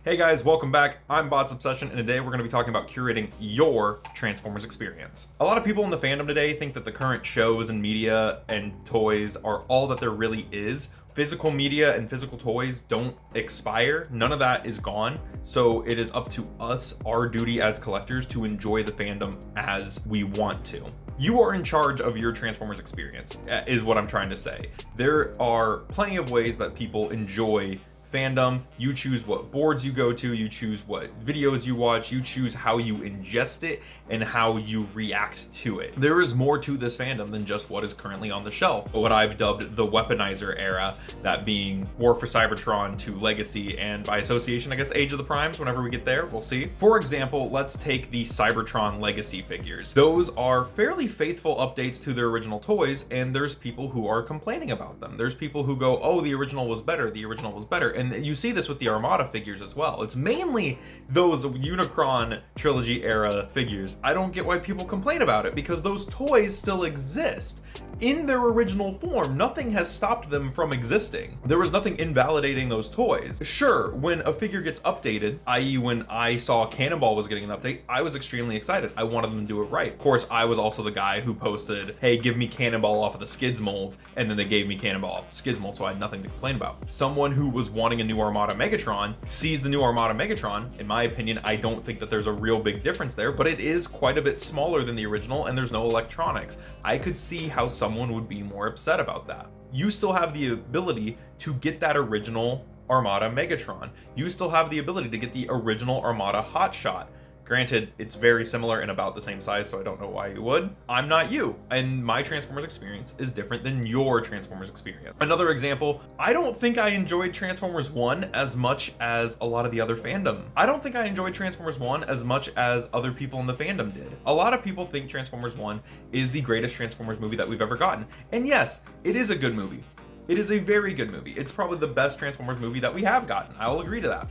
Hey guys, welcome back. I'm Bots Obsession, and today we're going to be talking about curating your Transformers experience. A lot of people in the fandom today think that the current shows and media and toys are all that there really is. Physical media and physical toys don't expire. None of that is gone. So it is up to us, our duty as collectors, to enjoy the fandom as we want to. You are in charge of your Transformers experience, is what I'm trying to say. There are plenty of ways that people enjoy fandom. You choose what boards you go to, you choose what videos you watch, you choose how you ingest it and how you react to it. There is more to this fandom than just what is currently on the shelf. What I've dubbed the weaponizer era, that being War for Cybertron to Legacy, and by association I guess Age of the Primes. Whenever we get there, we'll see. For example, let's take the Cybertron Legacy figures. Those are fairly faithful updates to their original toys, and there's people who are complaining about them. There's people who go, oh, the original was better, the original was better. And you see this with the Armada figures as well. It's mainly those Unicron trilogy era figures. I don't get why people complain about it, because those toys still exist in their original form. Nothing has stopped them from existing. There was nothing invalidating those toys. Sure, when a figure gets updated, i.e. when I saw Cannonball was getting an update, I was extremely excited. I wanted them to do it right. Of course, I was also the guy who posted, hey, give me Cannonball off of the Skids mold, and then they gave me Cannonball off the Skids mold, so I had nothing to complain about. Someone who was wanting a new Armada Megatron sees the new Armada Megatron. In my opinion, I don't think that there's a real big difference there, but it is quite a bit smaller than the original, and there's no electronics. I could see how someone would be more upset about that. You still have the ability to get that original Armada Megatron. You still have the ability to get the original Armada Hotshot. Granted, it's very similar and about the same size, so I don't know why you would. I'm not you, and my Transformers experience is different than your Transformers experience. Another example, I don't think I enjoyed Transformers 1 as much as a lot of the other fandom. I don't think I enjoyed Transformers 1 as much as other people in the fandom did. A lot of people think Transformers 1 is the greatest Transformers movie that we've ever gotten. And yes, it is a good movie. It is a very good movie. It's probably the best Transformers movie that we have gotten. I'll agree to that.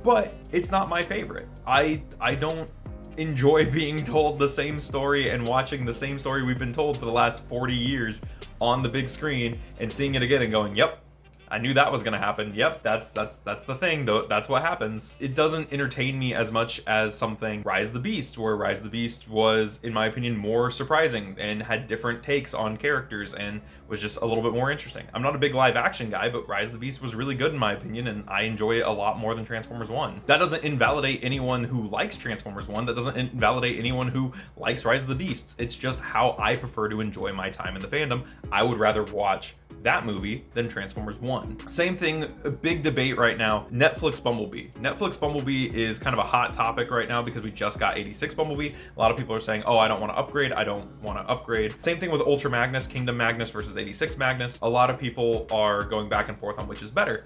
But it's not my favorite. I don't enjoy being told the same story and watching the same story we've been told for the last 40 years on the big screen and seeing it again and going, yep, I knew that was gonna happen. Yep, that's the thing, though. That's what happens. It doesn't entertain me as much as something Rise of the Beast, where Rise of the Beast was, in my opinion, more surprising and had different takes on characters and was just a little bit more interesting. I'm not a big live action guy, but Rise of the Beast was really good in my opinion, and I enjoy it a lot more than Transformers 1. That doesn't invalidate anyone who likes Transformers 1. That doesn't invalidate anyone who likes Rise of the Beasts. It's just how I prefer to enjoy my time in the fandom. I would rather watch that movie than Transformers 1. Same thing, a big debate right now, Netflix Bumblebee. Netflix Bumblebee is kind of a hot topic right now because we just got 86 Bumblebee. A lot of people are saying, oh, I don't want to upgrade, I don't want to upgrade. Same thing with Ultra Magnus, Kingdom Magnus versus 86 Magnus. A lot of people are going back and forth on which is better.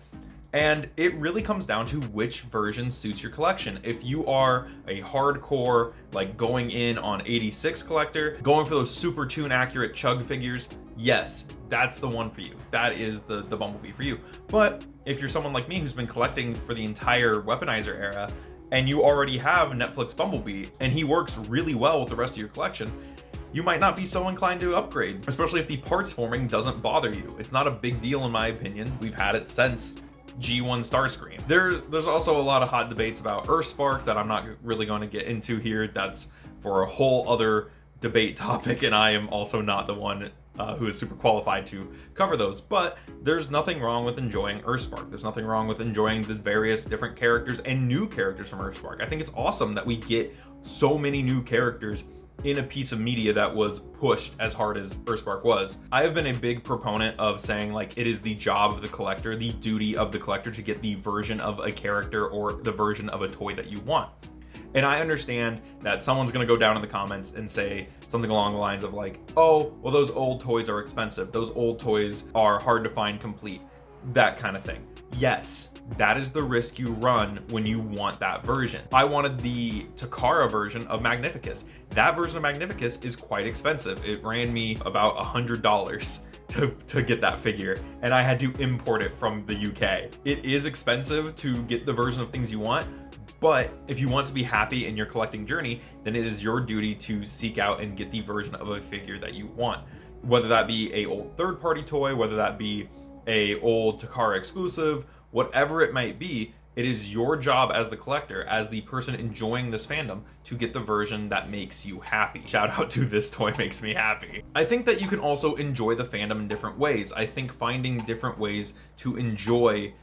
And it really comes down to which version suits your collection. If you are a hardcore, like going in on 86 collector, going for those super tune accurate chug figures, yes, that's the one for you. That is the Bumblebee for you. But if you're someone like me who's been collecting for the entire Weaponizer era, and you already have Netflix Bumblebee, and he works really well with the rest of your collection, you might not be so inclined to upgrade, especially if the parts forming doesn't bother you. It's not a big deal in my opinion. We've had it since G1 Starscream. There's also a lot of hot debates about Earthspark that I'm not really going to get into here. That's for a whole other debate topic, and I am also not the one who is super qualified to cover those. But there's nothing wrong with enjoying Earthspark. There's nothing wrong with enjoying the various different characters and new characters from Earthspark. I think it's awesome that we get so many new characters in a piece of media that was pushed as hard as Earthspark was. I have been a big proponent of saying, like, it is the job of the collector, the duty of the collector, to get the version of a character or the version of a toy that you want. And I understand that someone's gonna go down in the comments and say something along the lines of like, oh, well, those old toys are expensive. Those old toys are hard to find complete. That kind of thing. Yes, that is the risk you run when you want that version. I wanted the Takara version of Magnificus. That version of Magnificus is quite expensive. It ran me about $100 to get that figure, and I had to import it from the UK. It is expensive to get the version of things you want, but if you want to be happy in your collecting journey, then it is your duty to seek out and get the version of a figure that you want. Whether that be a old third-party toy, whether that be a old Takara exclusive, whatever it might be, It is your job as the collector, as the person enjoying this fandom, to get the version that makes you happy. Shout out to This Toy Makes Me Happy. I think that you can also enjoy the fandom in different ways. I think finding different ways to enjoy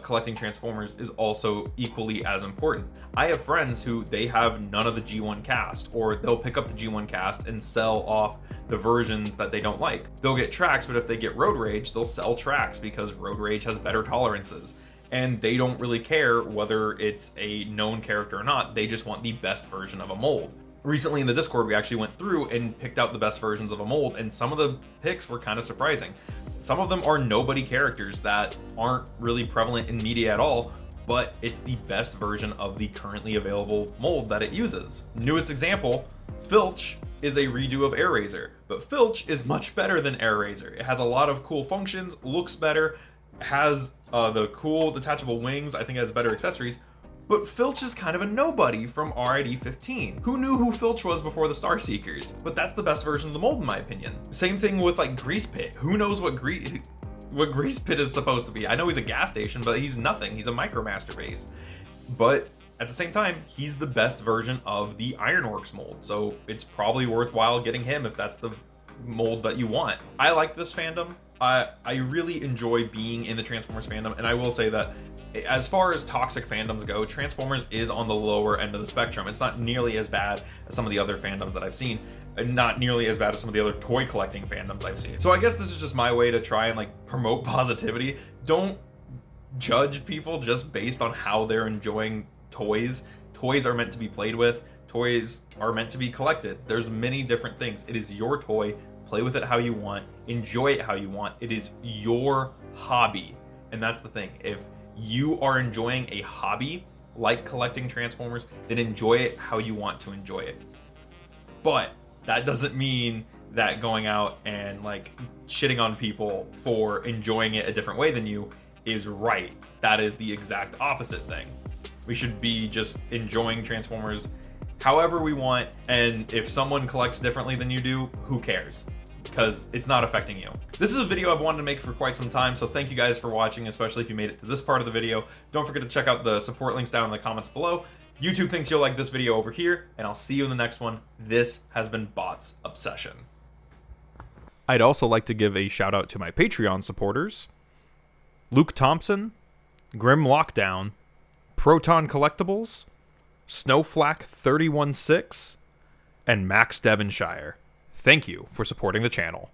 collecting Transformers is also equally as important. I have friends who they have none of the G1 cast, or they'll pick up the G1 cast and sell off the versions that they don't like. They'll get Tracks, but if they get Road Rage, they'll sell Tracks because Road Rage has better tolerances. And they don't really care whether it's a known character or not, they just want the best version of a mold. Recently in the Discord, we actually went through and picked out the best versions of a mold, and some of the picks were kind of surprising. Some of them are nobody characters that aren't really prevalent in media at all, but it's the best version of the currently available mold that it uses. Newest example, Filch is a redo of Airazor, but Filch is much better than Airazor. It has a lot of cool functions, looks better, has the cool detachable wings, I think it has better accessories, but Filch is kind of a nobody from RID 15. Who knew who Filch was before the Star Seekers? But that's the best version of the mold in my opinion. Same thing with like Grease Pit. Who knows what Grease Pit is supposed to be? I know he's a gas station, but he's nothing. He's a Micromaster base. But at the same time, he's the best version of the Ironworks mold, so it's probably worthwhile getting him if that's the mold that you want. I like this fandom. I really enjoy being in the Transformers fandom, and I will say that as far as toxic fandoms go, Transformers is on the lower end of the spectrum. It's not nearly as bad as some of the other fandoms that I've seen, and not nearly as bad as some of the other toy collecting fandoms I've seen. So I guess this is just my way to try and like promote positivity. Don't judge people just based on how they're enjoying toys. Toys are meant to be played with. Toys are meant to be collected. There's many different things. It is your toy. Play with it how you want. Enjoy it how you want. It is your hobby. And that's the thing. If you are enjoying a hobby like collecting Transformers, then enjoy it how you want to enjoy it. But that doesn't mean that going out and like shitting on people for enjoying it a different way than you is right. That is the exact opposite thing. We should be just enjoying Transformers however we want, and if someone collects differently than you do, who cares? Because it's not affecting you. This is a video I've wanted to make for quite some time, so thank you guys for watching, especially if you made it to this part of the video. Don't forget to check out the support links down in the comments below. YouTube thinks you'll like this video over here, and I'll see you in the next one. This has been Bots Obsession. I'd also like to give a shout out to my Patreon supporters: Luke Thompson, Grim Lockdown, Proton Collectibles, Snowflack316, and Max Devonshire. Thank you for supporting the channel.